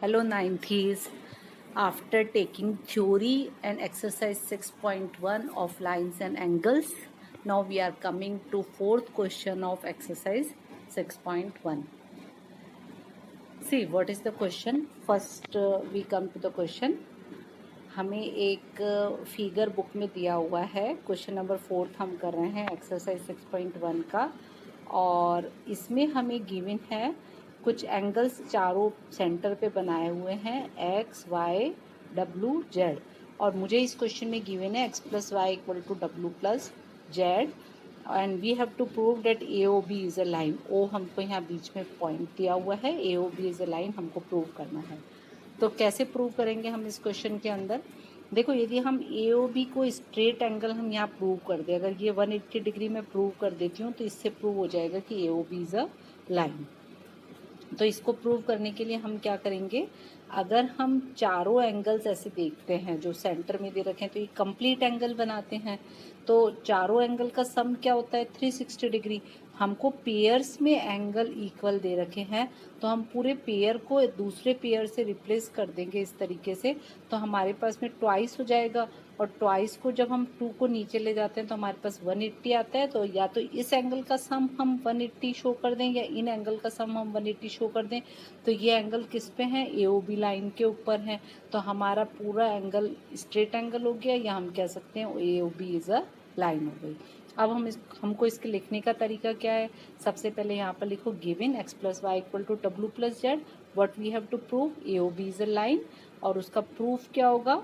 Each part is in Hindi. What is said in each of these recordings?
Hello 90s. After taking theory and exercise 6.1 of lines and angles, now we are coming to fourth question of exercise 6.1. See, what is the question? First we come to the question. हमें एक फिगर बुक में दिया हुआ है, क्वेश्चन नंबर 4 हम कर रहे हैं एक्सरसाइज 6.1 का, और इसमें हमें गिवन है कुछ एंगल्स चारों सेंटर पे बनाए हुए हैं, एक्स वाई डब्ल्यू जेड, और मुझे इस क्वेश्चन में गिवन है X plus Y equal to W plus Z, and we have to prove that A O B is a line. O हमको यहाँ बीच में पॉइंट दिया हुआ है, A O B is a line हमको प्रूव करना है. तो कैसे प्रूव करेंगे हम इस क्वेश्चन के अंदर? देखो, यदि हम ए ओ बी को स्ट्रेट एंगल हम यहाँ प्रूव कर दें, अगर ये 180 डिग्री में प्रूव कर देती हूँ तो इससे प्रूव हो जाएगा कि A O B is a line. तो इसको प्रूव करने के लिए हम क्या करेंगे, अगर हम चारों एंगल्स ऐसे देखते हैं जो सेंटर में दे रखे हैं तो ये कंप्लीट एंगल बनाते हैं. तो चारों एंगल का सम क्या होता है? 360 डिग्री. हमको पेयर्स में एंगल इक्वल दे रखे हैं, तो हम पूरे पेयर को दूसरे पेयर से रिप्लेस कर देंगे इस तरीके से, तो हमारे पास में ट्वाइस हो जाएगा. और ट्वाइस को जब हम 2 को नीचे ले जाते हैं तो हमारे पास 180 आता है. तो या तो इस एंगल का सम हम 180 शो कर दें या इन एंगल का सम हम 180 शो कर दें. तो ये एंगल किस पे है? ए ओ बी लाइन के ऊपर है. तो हमारा पूरा एंगल स्ट्रेट एंगल हो गया, या हम कह सकते हैं A O B is a line हो गई. अब हमको इसके लिखने का तरीका क्या है? सबसे पहले यहाँ पर लिखो given X plus Y equal to W plus Z, what we have to prove, A O B is a line. और उसका प्रूफ क्या होगा,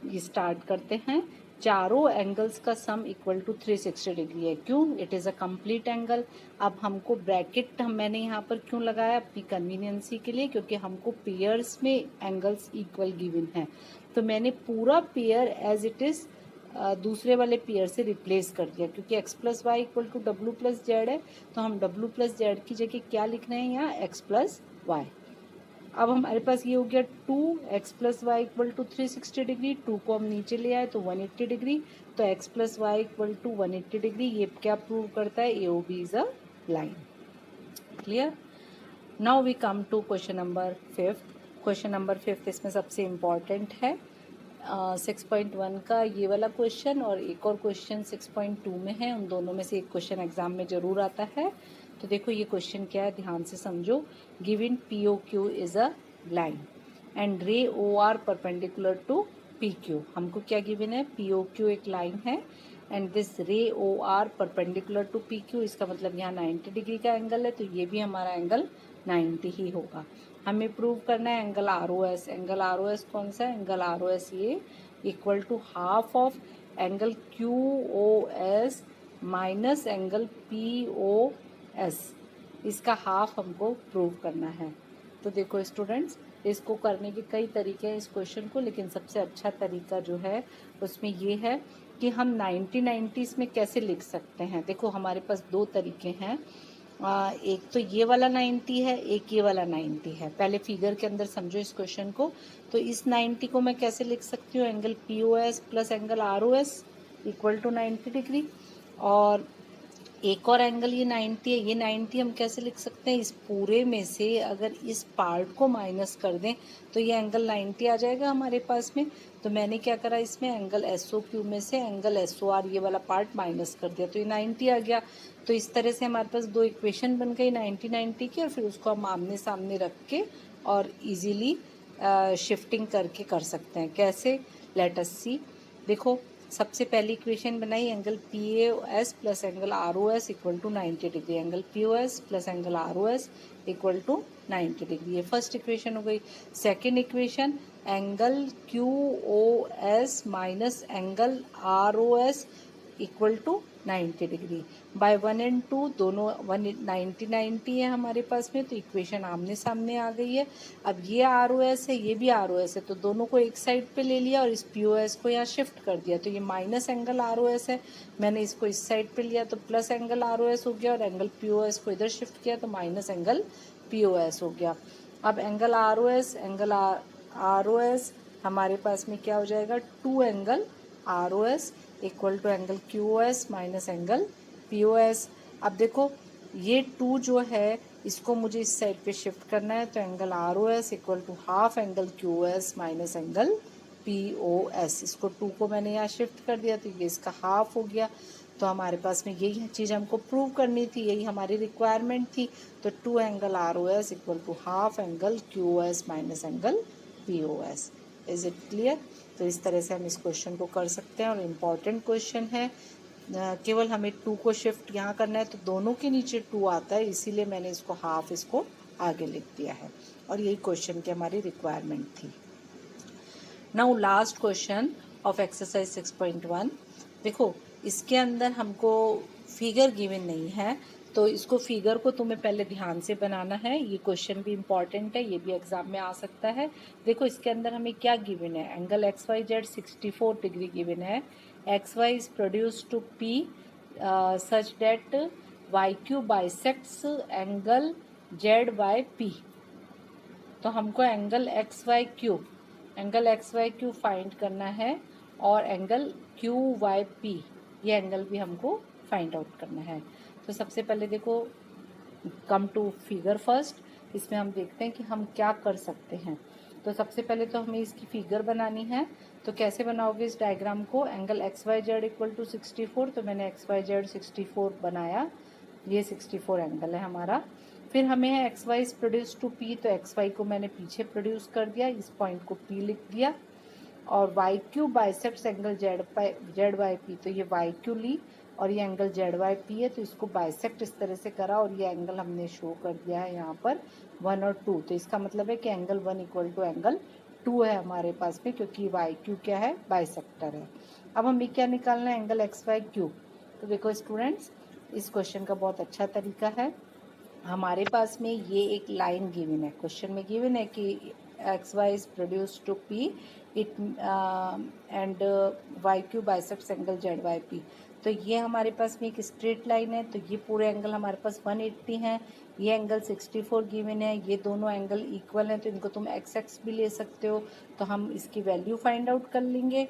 ये स्टार्ट करते हैं. चारों एंगल्स का सम इक्वल टू 360 डिग्री है. क्यों? It is a complete angle. अब हमको ब्रैकेट मैंने यहाँ पर क्यों लगाया? अपनी कन्वीनियंसी के लिए, क्योंकि हमको पेयर्स में एंगल्स इक्वल गिवन है. तो मैंने पूरा पेयर एज इट इज़ दूसरे वाले पेयर से रिप्लेस कर दिया, क्योंकि X plus Y equal to W plus Z है. तो हम डब्ल्यू प्लस जेड की जगह क्या लिख रहे हैं यहाँ? X plus Y. अब हमारे पास ये हो गया 2x plus Y equal to 360 degree. 2 को हम नीचे ले आए तो 180 डिग्री. तो x plus Y equal to 180 degree. ये क्या प्रूव करता है? A O B is a line. Clear? Now we come to question number 5. Question number 5 इसमें सबसे इम्पॉर्टेंट है 6.1 का ये वाला क्वेश्चन, और एक और क्वेश्चन 6.2 में है. उन दोनों में से एक क्वेश्चन एग्जाम में ज़रूर आता है. तो देखो ये क्वेश्चन क्या है, ध्यान से समझो. Given P O Q is a line and ray O R perpendicular to P Q. हमको क्या गिवन है? पी ओ क्यू एक लाइन है and this ray O R perpendicular to P Q. इसका मतलब यहाँ 90 डिग्री का एंगल है, तो ये भी हमारा एंगल 90 ही होगा. हमें प्रूव करना है angle R O S. Angle R O S कौन सा है? एंगल आर ओ एस ये equal to half of angle Q O S minus angle P O S. इसका हाफ हमको प्रूव करना है. तो देखो स्टूडेंट्स, इसको करने के कई तरीके हैं इस क्वेश्चन को, लेकिन सबसे अच्छा तरीका जो है उसमें ये है कि हम 90s में कैसे लिख सकते हैं. देखो हमारे पास दो तरीके हैं. एक तो ये वाला 90 है, एक ये वाला 90 है. पहले फिगर के अंदर समझो इस क्वेश्चन को. तो इस 90 को मैं कैसे लिख सकती हूँ? Angle P O S plus angle R O S equal to 90 degree. और एक और एंगल ये 90 है. ये 90 हम कैसे लिख सकते हैं? इस पूरे में से अगर इस पार्ट को माइनस कर दें तो ये एंगल 90 आ जाएगा हमारे पास में. तो मैंने क्या करा, इसमें एंगल एस ओ क्यू में से एंगल एस ओ आर ये वाला पार्ट माइनस कर दिया, तो ये 90 आ गया. तो इस तरह से हमारे पास दो इक्वेशन बन गई 90 की, और फिर उसको हम आमने सामने रख के और इजीली शिफ्टिंग करके कर सकते हैं. कैसे? Let us see. देखो सबसे पहली इक्वेशन बनाई, angle P A S plus angle R O S equal to 90 degree. Angle P O S plus angle R O S equal to 90 degree. ये फर्स्ट इक्वेशन हो गई. Second equation, angle Q O S minus angle R O S equal to 90 degree. By 1 and 2 दोनों 90 है हमारे पास में, तो इक्वेशन आमने सामने आ गई है. अब ये आर ओ एस है, ये भी आर ओ एस है, तो दोनों को एक साइड पे ले लिया और इस पी ओ एस को यहाँ शिफ्ट कर दिया. तो ये minus angle R O S है, मैंने इसको इस साइड पे लिया तो plus angle R O S हो गया, और एंगल पी ओ एस को इधर शिफ्ट किया तो minus angle P O S हो गया. अब angle R O S angle R O S हमारे पास में क्या हो जाएगा? 2 angle R O S equal to angle Q O S minus angle P O S. अब देखो ये 2 जो है इसको मुझे इस साइड पे शिफ्ट करना है, तो angle R O S equal to half angle Q S minus angle P O S. इसको 2 को मैंने यहाँ शिफ्ट कर दिया तो ये इसका हाफ हो गया। तो हमारे पास में यही चीज़ हमको प्रूव करनी थी, यही हमारी रिक्वायरमेंट थी। तो 2 angle R O S equal to half angle Q S minus angle P O S. Is it clear? तो इस तरह से हम इस क्वेश्चन को कर सकते हैं और इम्पॉर्टेंट क्वेश्चन है। केवल हमें 2 को शिफ्ट यहाँ करना है, तो दोनों के नीचे 2 आता है, इसीलिए मैंने इसको हाफ इसको आगे लिख दिया है और यही क्वेश्चन की हमारी रिक्वायरमेंट थी। Now last question of exercise 6.1। देखो इसके अंदर हमको फिगर गिवन नहीं है, तो इसको फिगर को तुम्हें पहले ध्यान से बनाना है। ये क्वेश्चन भी इम्पॉर्टेंट है, ये भी एग्जाम में आ सकता है। देखो इसके अंदर हमें क्या गिवन है, angle X Y Z 64 degree given है। X Y is produce to P such that Y Q bisects angle Z by P. तो हमको angle X Y Q find करना है और एंगल क्यू वाई पी ये एंगल भी हमको फाइंड आउट करना है। तो सबसे पहले देखो कम टू फिगर फर्स्ट। इसमें हम देखते हैं कि हम क्या कर सकते हैं। तो सबसे पहले तो हमें इसकी फिगर बनानी है। तो कैसे बनाओगे इस डायग्राम को, angle X Y Z equal to 64, तो मैंने एक्स वाई जेड 64 बनाया, ये 64 एंगल है हमारा। फिर हमें है X Y is produce to P, तो एक्स वाई को मैंने पीछे प्रोड्यूस कर दिया, इस पॉइंट को पी लिख दिया। और Y Q bisects angle Z Y P, तो ये वाई क्यू ली और ये एंगल जेड वाई पी है, तो इसको बाइसेक्ट इस तरह से करा और ये एंगल हमने शो कर दिया है यहाँ पर 1 और 2। तो इसका मतलब है कि एंगल 1 इक्वल टू एंगल 2 है हमारे पास में, क्योंकि वाई क्यू क्या है, बाइसेक्टर है। अब हमें क्या निकालना है, एंगल एक्स वाई क्यू। तो देखो स्टूडेंट्स, इस क्वेश्चन का बहुत अच्छा तरीका है। हमारे पास में ये एक लाइन गिवन है, क्वेश्चन में गिवन है कि X Y is produce to P it and Y Q bisects angle Z Y P. तो ये हमारे पास में एक स्ट्रेट लाइन है, तो ये पूरे एंगल हमारे पास 180 हैं, ये एंगल 64 गिवन है, ये दोनों एंगल इक्वल हैं, तो इनको तुम एक्स एक्स भी ले सकते हो। तो हम इसकी वैल्यू फाइंड आउट कर लेंगे।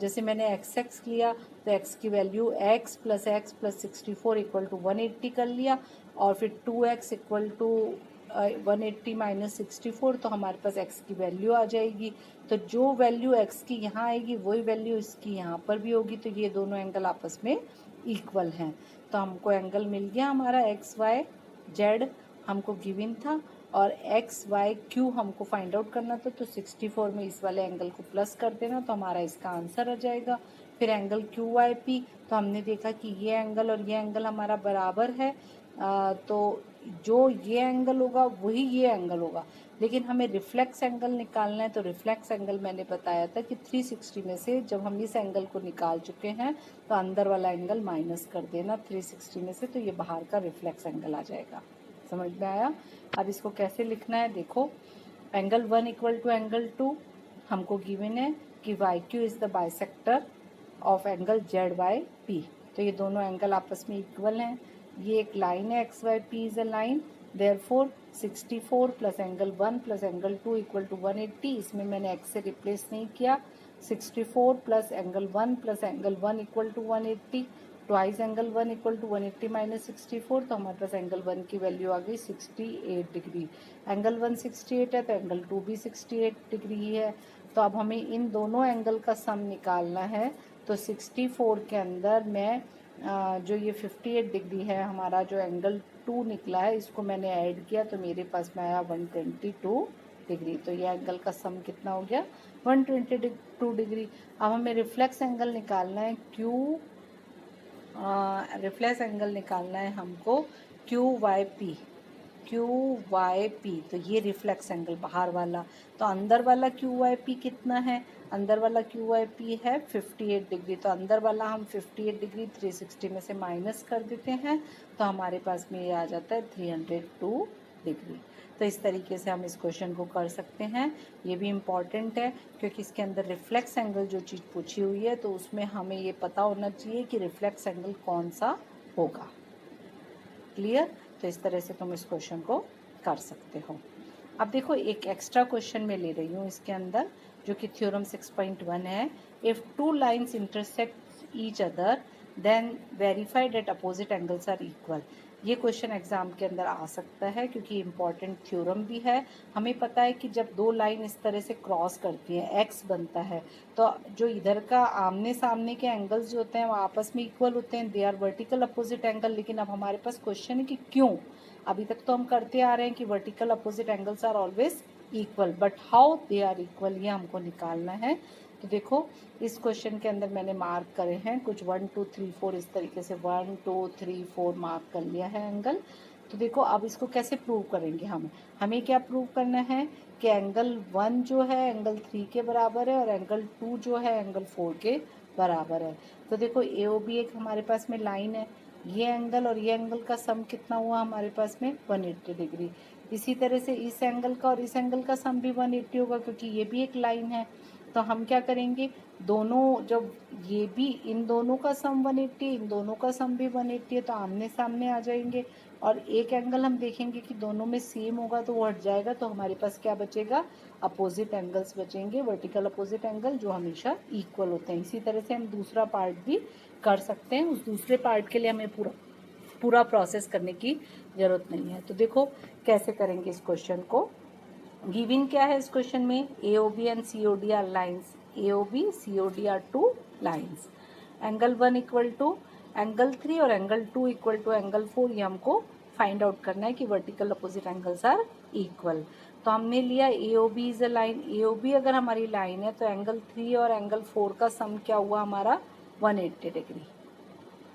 जैसे मैंने एक्स एक्स लिया तो एक्स की value X plus 64 equal to 180 कर लिया, और फिर 2x इक्वल टू 180 माइनस 64, तो हमारे पास x की वैल्यू आ जाएगी। तो जो वैल्यू x की यहाँ आएगी वही वैल्यू इसकी यहाँ पर भी होगी, तो ये दोनों एंगल आपस में इक्वल हैं। तो हमको एंगल मिल गया हमारा एक्स वाई जेड हमको गिवन था, और एक्स वाई क्यू हमको फाइंड आउट करना था। तो 64 में इस वाले एंगल को प्लस कर देना, तो हमारा इसका आंसर आ जाएगा। फिर एंगल क्यू वाई पी, तो हमने देखा कि ये एंगल और ये एंगल हमारा बराबर है, तो जो ये एंगल होगा वही ये एंगल होगा, लेकिन हमें रिफ्लेक्स एंगल निकालना है। तो रिफ्लेक्स एंगल मैंने बताया था कि 360 में से जब हम इस एंगल को निकाल चुके हैं तो अंदर वाला एंगल माइनस कर देना 360 में से, तो ये बाहर का रिफ्लेक्स एंगल आ जाएगा। समझ में आया? अब इसको कैसे लिखना है, देखो एंगल 1 इक्वल टू एंगल 2 हमको गिवन है कि Y Q is the bisector of angle Z Y P. तो ये दोनों एंगल आपस में इक्वल हैं। ये एक लाइन है, X Y P is a line, therefore 64 plus angle 1 plus angle 2 equal to 180। इसमें मैंने एक्स से रिप्लेस नहीं किया। 64 plus angle 1 plus angle 1 equal to 180, twice angle 1 equal to 180 minus 64, तो हमारे पास एंगल 1 की वैल्यू आ गई 68 डिग्री। एंगल 1 68 है तो एंगल 2 भी 68 डिग्री ही है। तो अब हमें इन दोनों एंगल का सम निकालना है। तो 64 के अंदर मैं जो ये 58 डिग्री है हमारा जो एंगल 2 निकला है, इसको मैंने ऐड किया तो मेरे पास में आया 122 डिग्री। तो ये एंगल का सम कितना हो गया, 122 डिग्री। अब हमें रिफ्लेक्स एंगल निकालना है, रिफ्लेक्स एंगल निकालना है हमको क्यू वाई पी। तो ये रिफ्लेक्स एंगल बाहर वाला, तो अंदर वाला क्यू वाई पी कितना है, अंदर वाला क्यू वाई पी है 58 डिग्री। तो अंदर वाला हम 58 डिग्री 360 में से माइनस कर देते हैं, तो हमारे पास में ये आ जाता है 302 डिग्री। तो इस तरीके से हम इस क्वेश्चन को कर सकते हैं। ये भी इम्पॉर्टेंट है क्योंकि इसके अंदर रिफ्लेक्स एंगल जो चीज़ पूछी हुई है, तो उसमें हमें ये पता होना चाहिए कि रिफ्लेक्स एंगल कौन सा होगा। क्लियर? तो इस तरह से तुम इस क्वेश्चन को कर सकते हो। अब देखो एक एक्स्ट्रा क्वेश्चन मैं ले रही हूँ इसके अंदर, जो कि थ्योरम 6.1 है। If two lines intersect each other then verify that opposite angles are equal. ये क्वेश्चन एग्जाम के अंदर आ सकता है क्योंकि इम्पॉर्टेंट थ्योरम भी है। हमें पता है कि जब दो लाइन इस तरह से क्रॉस करती हैं, एक्स बनता है, तो जो इधर का आमने सामने के एंगल्स जो होते हैं वो आपस में इक्वल होते हैं, they are vertical opposite angle. लेकिन अब हमारे पास क्वेश्चन है कि क्यों। अभी तक तो हम करते आ रहे हैं कि vertical opposite angles are always equal, but how they are equal, ये हमको निकालना है। तो देखो इस क्वेश्चन के अंदर मैंने मार्क करे हैं कुछ 1 2 3 4 इस तरीके से 1 2 3 4 मार्क कर लिया है एंगल। तो देखो अब इसको कैसे प्रूव करेंगे हमें क्या प्रूव करना है कि एंगल 1 जो है एंगल 3 के बराबर है और एंगल 2 जो है एंगल 4 के बराबर है। तो देखो ए ओ बी एक हमारे पास में लाइन है, ये एंगल और ये एंगल का सम कितना हुआ हमारे पास में 180 डिग्री। इसी तरह से इस एंगल का और इस एंगल का सम भी 180 होगा क्योंकि ये भी एक लाइन है। तो हम क्या करेंगे, दोनों जब ये भी इन दोनों का सम 180 इन दोनों का सम भी 180 है तो आमने सामने आ जाएंगे। और एक एंगल हम देखेंगे कि दोनों में सेम होगा तो वो हट जाएगा, तो हमारे पास क्या बचेगा, अपोजिट एंगल्स बचेंगे, वर्टिकल अपोजिट एंगल जो हमेशा इक्वल होते हैं। इसी तरह से हम दूसरा पार्ट भी कर सकते हैं। उस दूसरे पार्ट के लिए हमें पूरा प्रोसेस करने की ज़रूरत नहीं है। तो देखो कैसे करेंगे इस क्वेश्चन को। गिवन क्या है इस क्वेश्चन में, A O B and C O D are lines, A O B C O D are two lines, angle 1 equal to angle 3 और एंगल 2 इक्वल टू एंगल 4। ये हमको फाइंड आउट करना है कि vertical opposite angles are equal. तो हमने लिया A O B is a line, A O B अगर हमारी लाइन है तो एंगल 3 और एंगल 4 का सम क्या हुआ हमारा 180 डिग्री।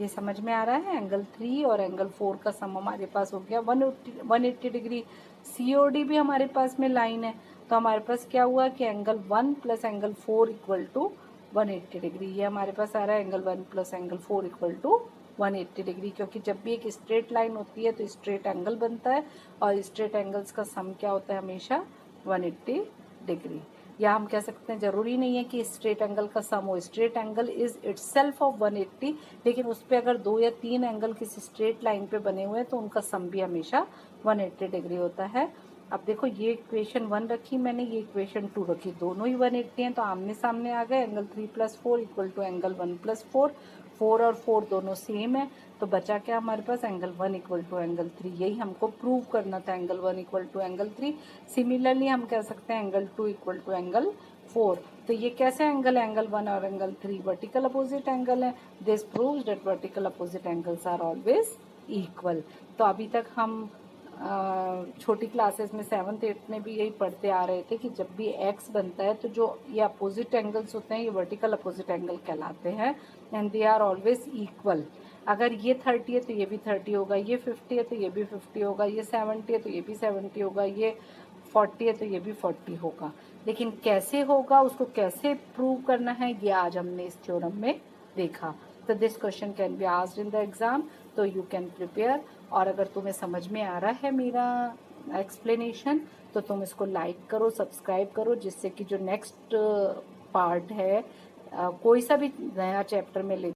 ये समझ में आ रहा है, एंगल 3 और एंगल 4 का सम हमारे पास हो गया 180 डिग्री। सी ओ डी भी हमारे पास में लाइन है तो हमारे पास क्या हुआ कि angle 1 plus angle 4 equal to 180 degree. ये हमारे पास आ रहा है angle 1 plus angle 4 equal to 180 degree, क्योंकि जब भी एक स्ट्रेट लाइन होती है तो स्ट्रेट एंगल बनता है और स्ट्रेट एंगल्स का सम क्या होता है हमेशा 180 डिग्री। या हम कह सकते हैं ज़रूरी नहीं है कि स्ट्रेट एंगल का सम हो, straight angle is itself of 180, लेकिन उस पर अगर 2 या 3 एंगल किसी स्ट्रेट लाइन पे बने हुए हैं तो उनका सम भी हमेशा 180 डिग्री होता है। अब देखो ये इक्वेशन 1 रखी मैंने, ये इक्वेशन 2 रखी, दोनों ही 180 हैं तो आमने सामने आ गए। एंगल 3 + 4 इक्वल टू एंगल 1 + 4, 4 और 4 दोनों सेम है तो बचा क्या हमारे पास, एंगल 1 इक्वल टू एंगल 3। यही हमको प्रूव करना था, angle 1 equal to angle 3। Similarly हम कह सकते हैं एंगल 2 इक्वल टू एंगल 4। तो ये कैसे एंगल, एंगल 1 और एंगल 3 वर्टिकल अपोजिट एंगल है। This proves that vertical opposite angles are always equal. तो अभी तक हम छोटी क्लासेस में 7th 8th में भी यही पढ़ते आ रहे थे कि जब भी x बनता है तो जो ये अपोजिट एंगल्स होते हैं ये वर्टिकल अपोजिट एंगल कहलाते हैं and they are always equal. अगर ये 30 है तो ये भी 30 होगा, ये 50 है तो ये भी 50 होगा, ये 70 है तो ये भी 70 होगा, ये 40 है तो ये भी 40 होगा। लेकिन कैसे होगा, उसको कैसे प्रूव करना है, ये आज हमने इस थ्योरम में देखा। तो this question can be asked in the exam, तो यू कैन प्रिपेयर। और अगर तुम्हें समझ में आ रहा है मेरा एक्सप्लेनेशन तो तुम इसको लाइक करो, सब्सक्राइब करो, जिससे कि जो नेक्स्ट पार्ट है कोई सा भी नया चैप्टर में ले